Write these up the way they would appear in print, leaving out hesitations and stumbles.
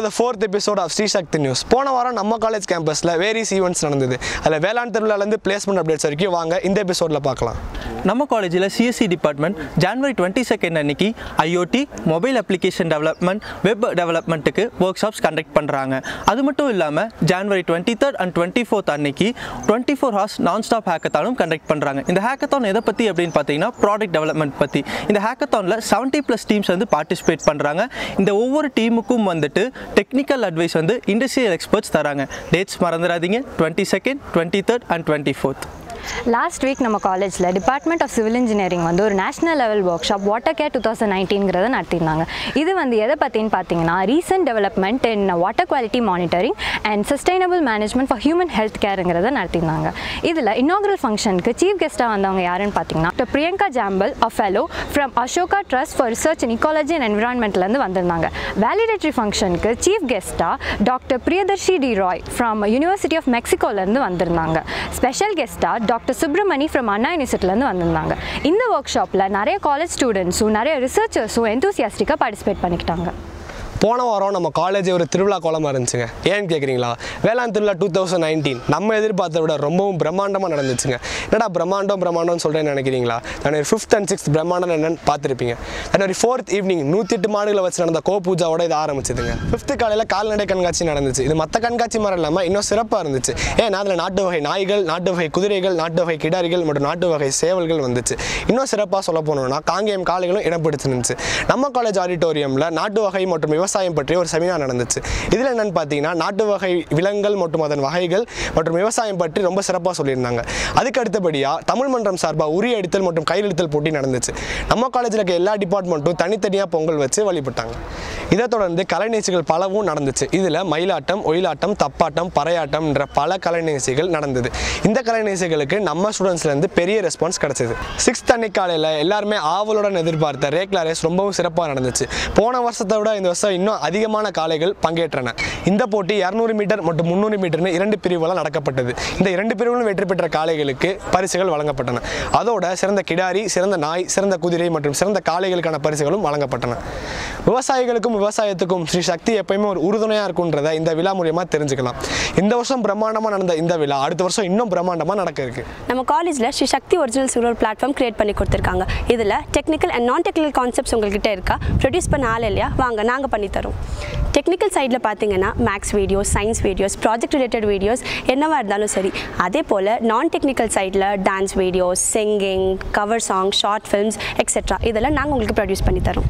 the 4th episode of Sri Shakthi News. போன வாரம் நம்ம காலேஜ் கேம்பஸ்ல வேரியஸ் ஈவென்ட்ஸ் நடந்தது. அதுல வேளாண் திருவிழால இருந்து பிளேஸ்மென்ட் அப்டேட்ஸ் வரைக்கும் வாங்க இந்த எபிசோட்ல பார்க்கலாம். நம்ம காலேஜில் சிஎஸ்சி டிபார்ட்மெண்ட் ஜனவரி 22 அன்னைக்கு IOT mobile application development web டெவலப்மெண்ட்டுக்கு ஒர்க் ஷாப்ஸ் கண்டக்ட் பண்ணுறாங்க. அது மட்டும் இல்லாமல் ஜனவரி 23 and 24 அன்னைக்கு 24 hours நான் ஸ்டாப் ஹேக்கத்தானும் கண்டக்ட் பண்ணுறாங்க. இந்த ஹேக்கத்தான் எதை பற்றி அப்படின்னு பார்த்தீங்கன்னா ப்ராடக்ட் டெவலப்மெண்ட் பற்றி. இந்த ஹேக்கத்தானில் 70+ டீம்ஸ் வந்து பார்ட்டிசிபேட் பண்ணுறாங்க. இந்த ஒவ்வொரு டீமுக்கும் வந்துட்டு டெக்னிக்கல் அட்வைஸ் வந்து இண்டஸ்ட்ரியல் எக்ஸ்பர்ட்ஸ் தராங்க. டேட்ஸ் மறந்துடாதீங்க, 22, 23 and 24. லாஸ்ட் வீக் நம்ம காலேஜில் டிபார்ட்மெண்ட் ஆஃப் சிவில் இன்ஜினியரிங் வந்து ஒரு national level workshop water care 2019 நடத்திருந்தாங்க. இது வந்து எதை பற்றின்னு பார்த்தீங்கன்னா recent development in water quality monitoring and sustainable management for human health கேருங்கிறத நடத்திருந்தாங்க. இதில் இன்னாகுரல் ஃபங்க்ஷனுக்கு சீஃப் கெஸ்ட்டாக வந்தவங்க யாருன்னு பார்த்தீங்கன்னா doctor Priyanka Jambal a fellow from Ashoka trust for research in ecology and என்விரான்மெண்ட்லேருந்து வந்திருந்தாங்க. வேலிடேட்டரி ஃபங்க்ஷனுக்கு சீஃப் கெஸ்ட்டாக doctor Priyadarshi D Roy from university of மெக்சிகோலேருந்து வந்திருந்தாங்க. ஸ்பெஷல் கெஸ்ட்டாக டாக்டர் சுப்ரமணி ஃப்ரம் அண்ணா யூனிவர்சிட்டிலேருந்து வந்திருந்தாங்க. இந்த ஒர்க் ஷாப்பில் நிறைய காலேஜ் ஸ்டூடெண்ட்ஸும் நிறைய ரிசர்ச்சர்ஸும் எந்தூசியாஸ்டிக்காக பார்ட்டிசிபேட் பண்ணிக்கிட்டாங்க. போன வாரம் நம்ம காலேஜ் ஒரு திருவிழா கோலமாக இருந்துச்சுங்க. ஏன்னு கேட்குறீங்களா? வேளாண் திருவிழா 2019 நம்ம எதிர்பார்த்த விட ரொம்பவும் பிரம்மாண்டமாக நடந்துச்சுங்க. என்னடா பிரம்மாண்டம்னு சொல்கிறேன்னு நினைக்கிறீங்களா? ஜனவரி 5th and 6th பிரம்மாண்டம் என்னன்னு பார்த்துருப்பீங்க. ஜனவரி 4th ஈவினிங் 108 மாடுகளை வச்சு நடந்த பூஜாவோட இது ஆரம்பிச்சதுங்க. 5th காலையில் கால்நடை கண்காட்சி நடந்துச்சு. இது மற்ற கண்காட்சி மாதிரி இல்லாமல் இன்னும் சிறப்பாக இருந்துச்சு. ஏன்னா அதில் நாட்டு வகை நாய்கள், நாட்டு வகை குதிரைகள், நாட்டு வகை கிடாரிகள் மற்றும் நாட்டு வகை சேவல்கள் வந்துச்சு. இன்னும் சிறப்பாக சொல்ல போனோம்னா காங்கேயம் காளைகளும் இடம் பிடிச்சிருந்துச்சு. நம்ம காலேஜ் ஆடிட்டோரியமில் நாட்டு வகை மற்றும் விவசாயம் பற்றி ஒரு செமினார் நடந்துச்சு. இதில் என்னன்னு பார்த்தீங்கன்னா நாட்டு வகை விலங்குகள் மற்றும் அதன் வகைகள் மற்றும் விவசாயம் பற்றி ரொம்ப சிறப்பாக சொல்லியிருந்தாங்க. அதுக்கு அடுத்தபடியாக தமிழ் மன்றம் சார்பாக உரி அடித்தல் மற்றும் கையெழுத்தல் போட்டி நடந்துச்சு. நம்ம காலேஜில் இருக்க எல்லா டிபார்ட்மெண்ட்டும் தனித்தனியாக பொங்கல் வச்சு வழிபட்டாங்க. இதை தொடர்ந்து கலை நிகழ்ச்சிகள் பலவும் நடந்துச்சு. இதில் மயிலாட்டம், ஒயிலாட்டம், தப்பாட்டம், பறையாட்டம் என்ற பல கலை நிகழ்ச்சிகள் நடந்தது. இந்த கலை நிகழ்ச்சிகளுக்கு நம்ம ஸ்டூடெண்ட்ஸ்லேருந்து பெரிய ரெஸ்பான்ஸ் கிடைச்சது. 6th அன்னைக்கு காலையில் எல்லாருமே ஆவலுடன் எதிர்பார்த்த ரேக்லா ரேஸ் ரொம்பவும் சிறப்பாக நடந்துச்சு. போன வருஷத்தை விட இந்த வருஷம் இன்னும் அதிகமான காளைகள் பங்கேற்றன. இந்த போட்டி 200 மீட்டர் மற்றும் 300 மீட்டர்னு 2 பிரிவுகளாக நடக்கப்பட்டது. இந்த 2 பிரிவுகளும் வெற்றி பெற்ற காளைகளுக்கு பரிசுகள் வழங்கப்பட்டன. அதோட சிறந்த கிடாரி, சிறந்த நாய், சிறந்த குதிரை மற்றும் சிறந்த காளைகளுக்கான பரிசுகளும் வழங்கப்பட்டன. விவசாயிகளுக்கும் விவசாயத்துக்கும் ஸ்ரீ சக்தி எப்பயுமே ஒரு உறுதுணையாக இருக்குன்றதை இந்த விழா மூலியமாக தெரிஞ்சுக்கலாம். இந்த வருஷம் பிரம்மாண்டமாக நடந்த இந்த விழா அடுத்த வருஷம் இன்னும் பிரம்மாண்டமாக நடக்க இருக்கு. நம்ம காலேஜில் ஸ்ரீ சக்தி ஒரிஜினல்ஸ் ஒரு பிளாட்ஃபார்ம் கிரியேட் பண்ணி கொடுத்துருக்காங்க. இதில் டெக்னிக்கல் அண்ட் நான் டெக்னிக்கல் கான்செப்ட்ஸ் உங்கள்கிட்ட இருக்கா? ப்ரொடியூஸ் பண்ண ஆள் இல்லையா? வாங்க நாங்கள் பண்ணித்தரோம். டெக்னிக்கல் சைடில் பார்த்தீங்கன்னா maths videos, science videos, project related videos என்னவாக இருந்தாலும் சரி. அதே போல் நான் டெக்னிக்கல் சைடில் dance videos, singing, cover song, short films etcetera இதெல்லாம் நாங்கள் உங்களுக்கு ப்ரொடியூஸ் பண்ணி தரோம்.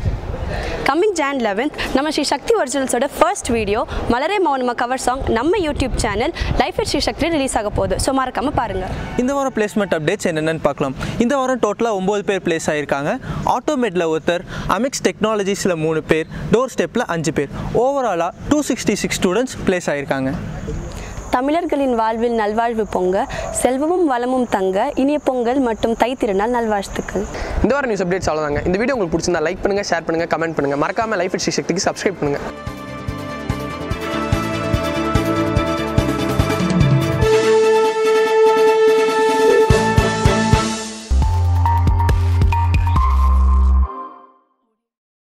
கம்மிங் Jan 11th நம்ம ஸ்ரீ சக்தி ஒரிஜினல்ஸோட first video Malare Mounama cover song நம்ம YouTube channel life with Sri Sakthi release ஆக போகுது. ஸோ மறக்காம பாருங்கள். இந்த வாரம் பிளேஸ்மெண்ட் அப்டேட்ஸ் என்னென்னு பார்க்கலாம். இந்த வாரம் டோட்டலாக 9 பேர் பிளேஸ் ஆகியிருக்காங்க. ஆட்டோமேட்டில் ஒருத்தர், அமிக்ஸ் டெக்னாலஜிஸில் 3 பேர், டோர் ஸ்டெப்பில் 5 பேர், ஓவராலாக 266 ஸ்டூடெண்ட்ஸ் பிளேஸ் ஆகியிருக்காங்க. தமிழர்களின் வாழ்வில் நல்வாழ்வு பொங்க, செல்வமும் வளமும் தங்க, இனிய பொங்கல் மற்றும் தை திருநாள் நல்வாழ்த்துக்கள். இந்த வாரம் நியூஸ் அப்டேட்ஸ் அவ்வளோதாங்க. இந்த வீடியோ உங்களுக்கு பிடிச்சிருந்தா லைக் பண்ணுங்கள், ஷேர் பண்ணுங்கள், கமெண்ட் பண்ணுங்கள். மறக்காமல் லைஃப் வித் ஸ்ரீ சக்திக்கு சப்ஸ்கிரைப் பண்ணுங்கள்.